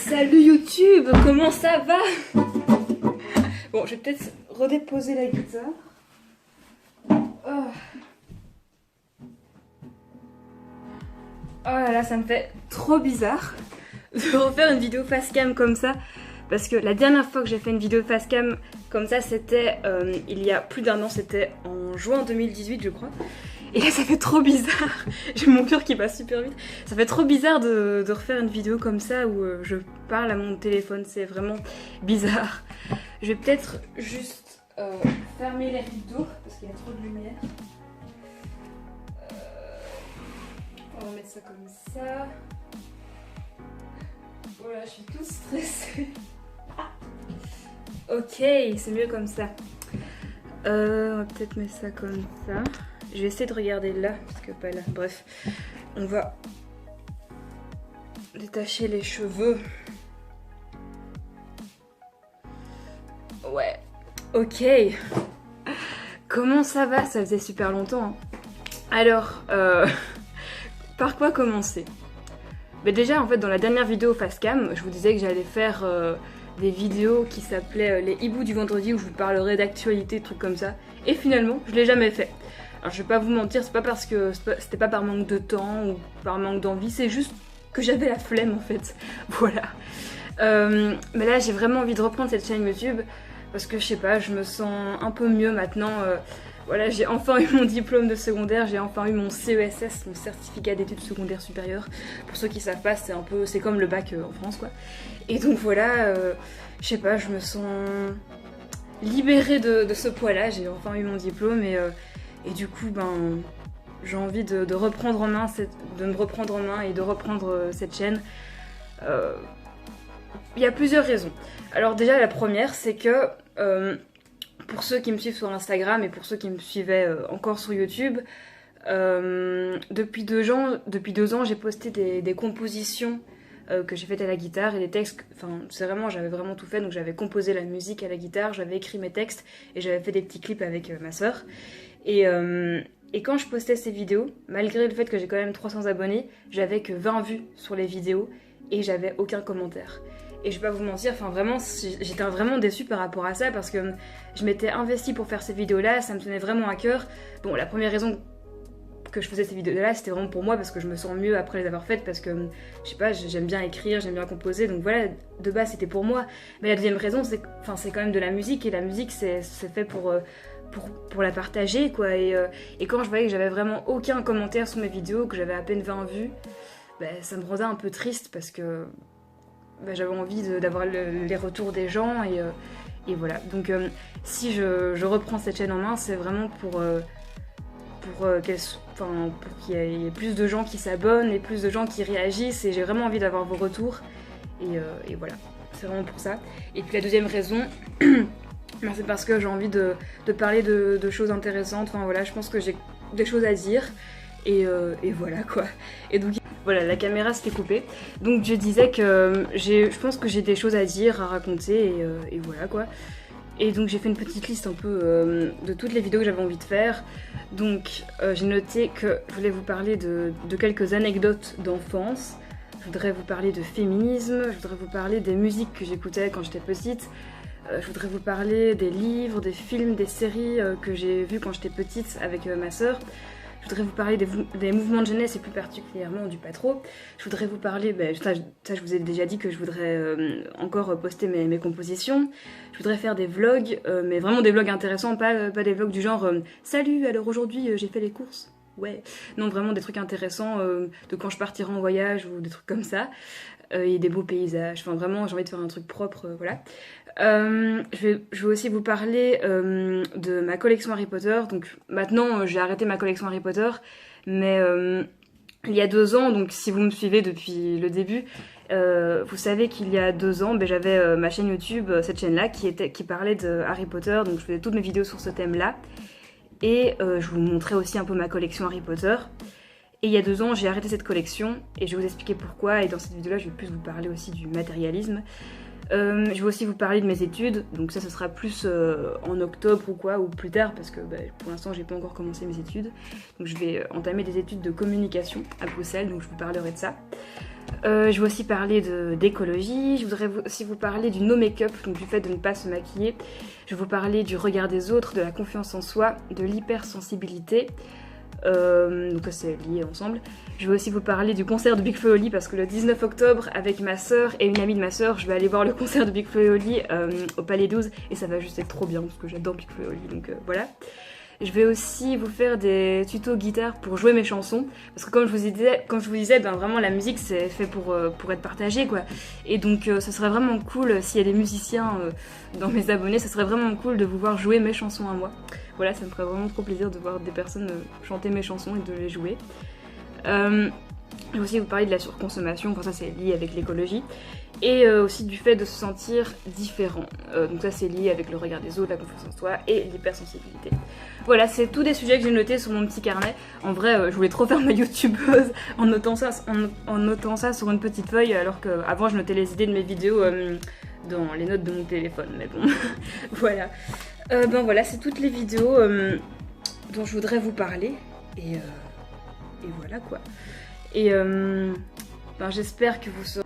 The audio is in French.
Salut YouTube, comment ça va? Bon, je vais peut-être redéposer la guitare. Oh. Oh là là, ça me fait trop bizarre de refaire une vidéo face cam comme ça. Parce que la dernière fois que j'ai fait une vidéo face cam comme ça, c'était il y a plus d'1 an, c'était en juin 2018 je crois. Et là ça fait trop bizarre, j'ai mon cœur qui passe super vite. Ça fait trop bizarre de refaire une vidéo comme ça où je parle à mon téléphone, c'est vraiment bizarre. Je vais peut-être juste fermer les rideaux parce qu'il y a trop de lumière. On va mettre ça comme ça. Voilà, je suis toute stressée. Ok, c'est mieux comme ça. On va peut-être mettre ça comme ça. Je vais essayer de regarder là, parce que pas là. Bref, on va détacher les cheveux. Ouais, ok. Comment ça va? Ça faisait super longtemps. Hein. Alors, par quoi commencer? Mais déjà, en fait, dans la dernière vidéo face cam, je vous disais que j'allais faire des vidéos qui s'appelaient les hiboux du vendredi où je vous parlerai d'actualité, trucs comme ça. Et finalement, je l'ai jamais fait. Alors je vais pas vous mentir, c'est pas parce que c'était pas par manque de temps ou par manque d'envie, c'est juste que j'avais la flemme en fait. Voilà. Mais là j'ai vraiment envie de reprendre cette chaîne YouTube parce que je sais pas, je me sens un peu mieux maintenant. Voilà, j'ai enfin eu mon diplôme de secondaire, j'ai enfin eu mon CESS, mon certificat d'études secondaires supérieures. Pour ceux qui savent pas, c'est comme le bac en France quoi. Et donc voilà, je sais pas, je me sens libérée de ce poids-là, j'ai enfin eu mon diplôme et du coup, ben, j'ai envie de reprendre en main, de me reprendre en main et de reprendre cette chaîne. Il y a plusieurs raisons. Alors déjà, la première, c'est que pour ceux qui me suivent sur Instagram et pour ceux qui me suivaient encore sur YouTube, depuis 2 ans, j'ai posté des compositions que j'ai faites à la guitare et des textes, enfin j'avais vraiment tout fait, donc j'avais composé la musique à la guitare, j'avais écrit mes textes et j'avais fait des petits clips avec ma sœur. Et quand je postais ces vidéos, malgré le fait que j'ai quand même 300 abonnés, j'avais que 20 vues sur les vidéos et j'avais aucun commentaire. Et je vais pas vous mentir, enfin vraiment, j'étais vraiment déçue par rapport à ça parce que je m'étais investie pour faire ces vidéos-là, ça me tenait vraiment à cœur. Bon, la première raison que je faisais ces vidéos-là, c'était vraiment pour moi parce que je me sens mieux après les avoir faites parce que, je sais pas, j'aime bien écrire, j'aime bien composer, donc voilà, de base c'était pour moi. Mais la deuxième raison, c'est quand même de la musique et la musique c'est fait pour la partager quoi. Et quand je voyais que j'avais vraiment aucun commentaire sur mes vidéos, que j'avais à peine 20 vues, ça me rendait un peu triste parce que j'avais envie d'avoir les retours des gens et voilà. Donc si je reprends cette chaîne en main, c'est vraiment pour qu'il y ait plus de gens qui s'abonnent et plus de gens qui réagissent et j'ai vraiment envie d'avoir vos retours et voilà, c'est vraiment pour ça. Et puis la deuxième raison, c'est parce que j'ai envie de parler de choses intéressantes, enfin voilà, je pense que j'ai des choses à dire et voilà quoi. Et donc voilà, la caméra s'était coupée, donc je disais que je pense que j'ai des choses à dire, à raconter et voilà quoi. Et donc j'ai fait une petite liste un peu de toutes les vidéos que j'avais envie de faire. Donc j'ai noté que je voulais vous parler de quelques anecdotes d'enfance. Je voudrais vous parler de féminisme, je voudrais vous parler des musiques que j'écoutais quand j'étais petite. Je voudrais vous parler des livres, des films, des séries que j'ai vues quand j'étais petite avec ma sœur. Je voudrais vous parler des mouvements de jeunesse et plus particulièrement du Patro. Je voudrais vous parler, ça je vous ai déjà dit que je voudrais encore poster mes compositions. Je voudrais faire des vlogs, mais vraiment des vlogs intéressants, pas des vlogs du genre salut, alors aujourd'hui j'ai fait les courses. Ouais, non vraiment des trucs intéressants de quand je partirai en voyage ou des trucs comme ça. Et des beaux paysages, enfin vraiment j'ai envie de faire un truc propre, voilà. Je vais aussi vous parler de ma collection Harry Potter. Donc maintenant j'ai arrêté ma collection Harry Potter, mais il y a 2 ans, donc si vous me suivez depuis le début, vous savez qu'il y a 2 ans, j'avais ma chaîne YouTube, cette chaîne-là, qui parlait de Harry Potter, donc je faisais toutes mes vidéos sur ce thème-là. Et je vous montrais aussi un peu ma collection Harry Potter. Et il y a 2 ans, j'ai arrêté cette collection et je vais vous expliquer pourquoi. Et dans cette vidéo-là, je vais plus vous parler aussi du matérialisme. Je vais aussi vous parler de mes études, donc ça sera plus en octobre ou quoi, ou plus tard, parce que pour l'instant j'ai pas encore commencé mes études. Donc je vais entamer des études de communication à Bruxelles, donc je vous parlerai de ça. Je vais aussi parler d'écologie, je voudrais aussi vous parler du no make-up, donc du fait de ne pas se maquiller. Je vais vous parler du regard des autres, de la confiance en soi, de l'hypersensibilité. Donc ça c'est lié ensemble. Je vais aussi vous parler du concert de Big Flo et Oli parce que le 19 octobre avec ma soeur et une amie de ma soeur je vais aller voir le concert de Big Flo et Oli au Palais 12 et ça va juste être trop bien parce que j'adore Big Flo et Oli, donc voilà. Je vais aussi vous faire des tutos guitare pour jouer mes chansons parce que comme je vous disais vraiment la musique c'est fait pour être partagé quoi, et donc ça serait vraiment cool s'il y a des musiciens dans mes abonnés, ça serait vraiment cool de vous voir jouer mes chansons à moi. Voilà, ça me ferait vraiment trop plaisir de voir des personnes chanter mes chansons et de les jouer. Je vais aussi vous parler de la surconsommation, quand ça c'est lié avec l'écologie, et aussi du fait de se sentir différent. Donc ça c'est lié avec le regard des autres, la confiance en soi et l'hypersensibilité. Voilà, c'est tous des sujets que j'ai notés sur mon petit carnet. En vrai, je voulais trop faire ma youtubeuse en notant ça sur une petite feuille, alors qu'avant je notais les idées de mes vidéos dans les notes de mon téléphone, mais bon, voilà. Voilà, c'est toutes les vidéos dont je voudrais vous parler, et voilà quoi. Et j'espère que vous serez